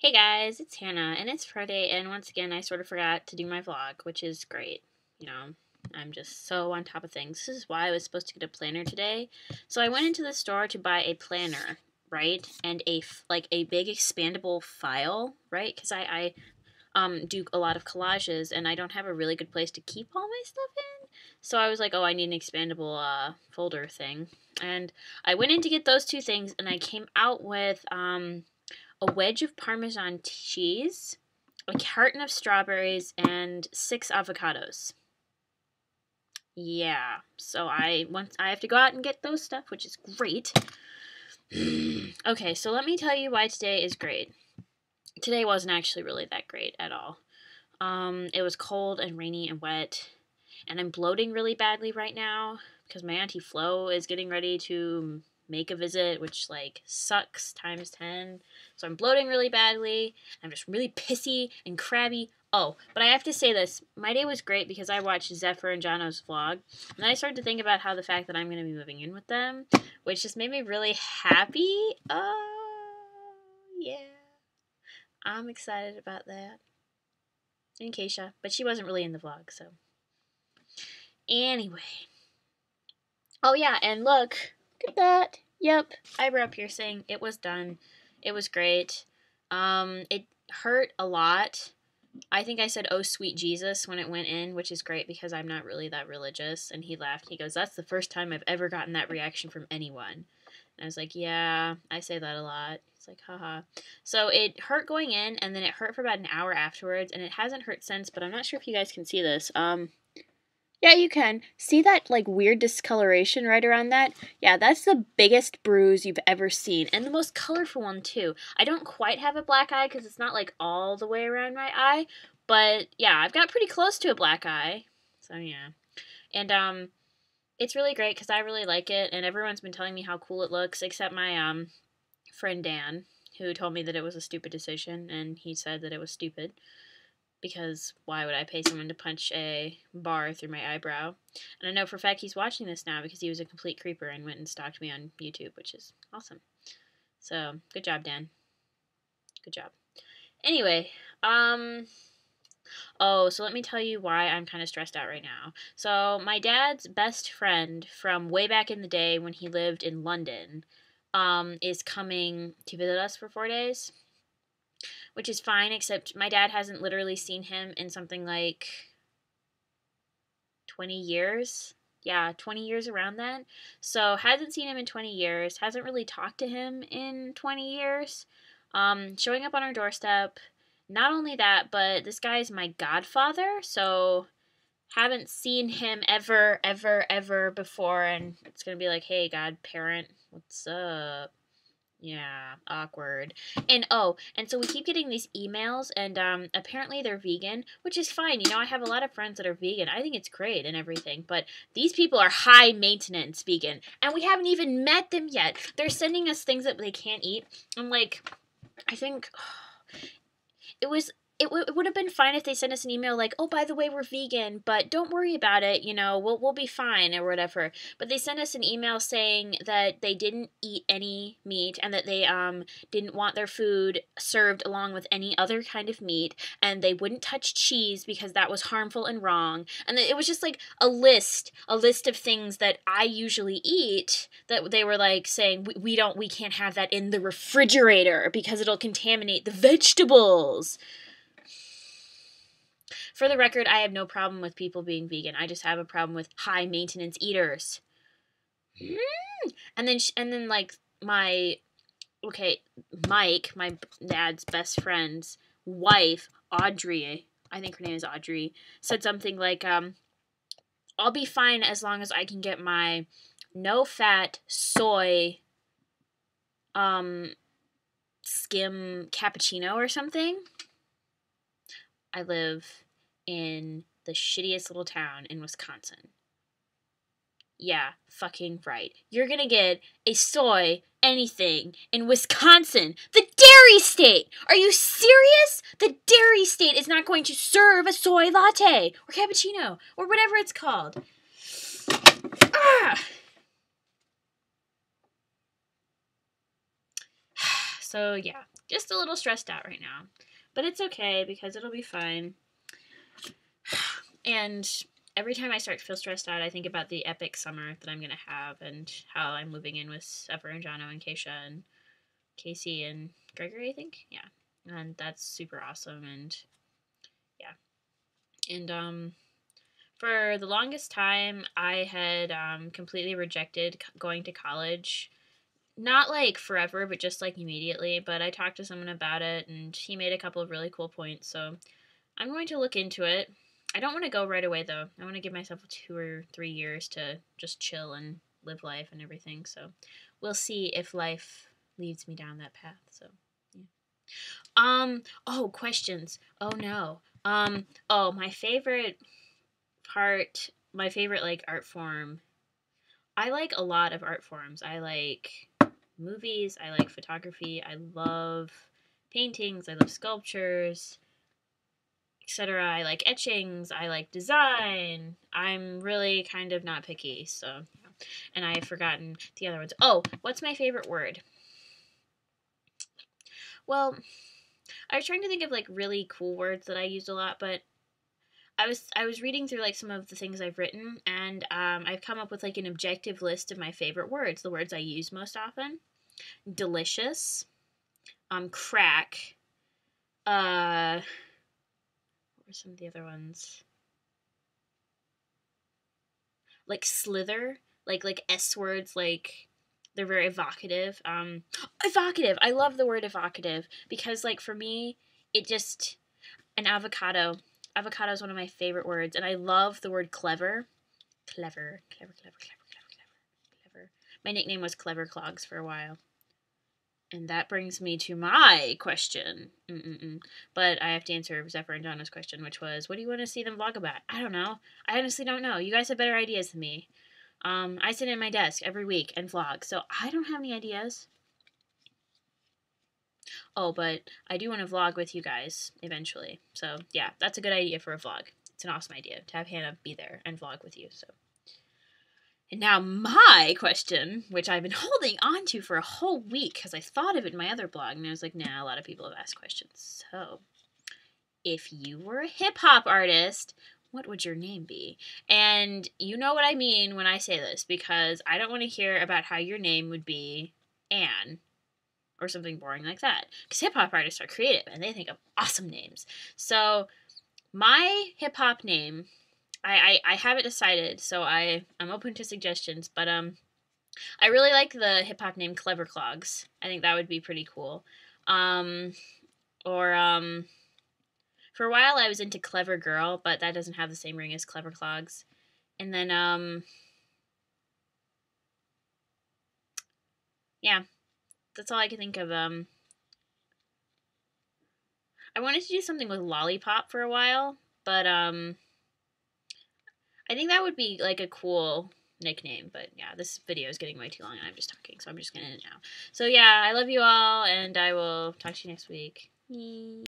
Hey guys, it's Hannah, and it's Friday, and once again, I sort of forgot to do my vlog, which is great. You know, I'm just so on top of things. This is why I was supposed to get a planner today. So I went into the store to buy a planner, right? And a big expandable file, right? Because I do a lot of collages, and I don't have a really good place to keep all my stuff in. So I was like, oh, I need an expandable folder thing. And I went in to get those two things, and I came out with a wedge of Parmesan cheese, a carton of strawberries, and 6 avocados. Yeah, so I have to go out and get those stuff, which is great. Okay, so let me tell you why today is great. Today wasn't actually really that great at all. It was cold and rainy and wet, and I'm bloating really badly right now because my Auntie Flo is getting ready to make a visit, which like sucks times 10. So I'm bloating really badly. I'm just really pissy and crabby. Oh, but I have to say this. My day was great because I watched Zephyr and Jono's vlog. And then I started to think about how the fact that I'm going to be moving in with them, which just made me really happy. Yeah. I'm excited about that. And Keisha, but she wasn't really in the vlog, so. Anyway. Oh yeah, and look at that. Yep, eyebrow piercing. It was done. It was great. It hurt a lot. I think I said, "Oh, sweet Jesus," when it went in, which is great because I'm not really that religious. And he laughed. He goes, "That's the first time I've ever gotten that reaction from anyone." And I was like, "Yeah, I say that a lot." He's like, haha. So it hurt going in, and then it hurt for about an hour afterwards, and it hasn't hurt since, but I'm not sure if you guys can see this. Yeah, you can. See that, like, weird discoloration right around that? Yeah, that's the biggest bruise you've ever seen, and the most colorful one, too. I don't quite have a black eye because it's not, like, all the way around my eye, but, yeah, I've got pretty close to a black eye, so, yeah. And, it's really great because I really like it, and everyone's been telling me how cool it looks, except my, friend Dan, who told me that it was a stupid decision, and he said that it was stupid. Because why would I pay someone to punch a bar through my eyebrow? And I know for a fact he's watching this now because he was a complete creeper and went and stalked me on YouTube, which is awesome. So, good job, Dan. Good job. Anyway, oh, so let me tell you why I'm kind of stressed out right now. So, my dad's best friend from way back in the day when he lived in London, is coming to visit us for 4 days. Which is fine, except my dad hasn't literally seen him in something like 20 years. Yeah, 20 years around that. So, hasn't seen him in 20 years. Hasn't really talked to him in 20 years. Showing up on our doorstep. Not only that, but this guy is my godfather. So, haven't seen him ever before. And it's going to be like, hey, godparent, what's up? Yeah, awkward. And so we keep getting these emails, and apparently they're vegan, which is fine. You know, I have a lot of friends that are vegan. I think it's great and everything, but these people are high maintenance vegan, and we haven't even met them yet. They're sending us things that they can't eat. I'm like, I think it was it would have been fine if they sent us an email like, oh, by the way, we're vegan, but don't worry about it, you know, we'll be fine or whatever. But they sent us an email saying that they didn't eat any meat and that they didn't want their food served along with any other kind of meat, and they wouldn't touch cheese because that was harmful and wrong. And it was just like a list of things that I usually eat that they were like saying we can't have that in the refrigerator because it'll contaminate the vegetables. For the record, I have no problem with people being vegan. I just have a problem with high maintenance eaters. And then like Mike, my dad's best friend's wife, Audrey, I think her name is Audrey, said something like, I'll be fine as long as I can get my no-fat soy skim cappuccino or something. I live in the shittiest little town in Wisconsin. Yeah, fucking right. You're gonna get a soy anything in Wisconsin, the dairy state. Are you serious? The dairy state is not going to serve a soy latte or cappuccino or whatever it's called. Ah! So, yeah. Just a little stressed out right now. But it's okay because it'll be fine. And every time I start to feel stressed out, I think about the epic summer that I'm going to have and how I'm moving in with Zephyr and Jono and Keisha and Casey and Gregory, I think. Yeah. And that's super awesome. And yeah. And for the longest time, I had completely rejected going to college. Not like forever, but just like immediately. But I talked to someone about it, and he made a couple of really cool points. So I'm going to look into it. I don't want to go right away, though. I want to give myself 2 or 3 years to just chill and live life and everything. So we'll see if life leads me down that path. So, yeah. Oh, questions. Oh, no. Oh, my favorite part, my favorite, like, art form. I like a lot of art forms. I like movies. I like photography. I love paintings. I love sculptures, etc. I like etchings. I like design. I'm really kind of not picky, so. And I have forgotten the other ones. Oh, what's my favorite word? Well, I was trying to think of like really cool words that I used a lot, but I was reading through like some of the things I've written, and I've come up with like an objective list of my favorite words, the words I use most often. Delicious, crack, what were some of the other ones? Like slither, like S words, like they're very evocative. Evocative. I love the word evocative because like for me, it just an avocado. Avocado is one of my favorite words, and I love the word clever. Clever, clever, clever, clever, clever, clever, clever. My nickname was Clever Clogs for a while. And that brings me to my question. But I have to answer Zephyr and Donna's question, which was, what do you want to see them vlog about? I don't know. I honestly don't know. You guys have better ideas than me. I sit at my desk every week and vlog, so I don't have any ideas. Oh, but I do want to vlog with you guys eventually. So, yeah, that's a good idea for a vlog. It's an awesome idea to have Hannah be there and vlog with you, so. And now my question, which I've been holding on to for a whole week because I thought of it in my other blog, and I was like, nah, a lot of people have asked questions. So, if you were a hip-hop artist, what would your name be? And you know what I mean when I say this, because I don't want to hear about how your name would be Anne or something boring like that. Because hip-hop artists are creative, and they think of awesome names. So, my hip-hop name... I haven't decided, so I'm open to suggestions, but I really like the hip hop name Clever Clogs. I think that would be pretty cool. Or for a while I was into Clever Girl, but that doesn't have the same ring as Clever Clogs. And then yeah, that's all I can think of. I wanted to do something with Lollipop for a while, but I think that would be like a cool nickname. But yeah, this video is getting way too long and I'm just talking, so I'm just gonna end it now. So yeah, I love you all, and I will talk to you next week.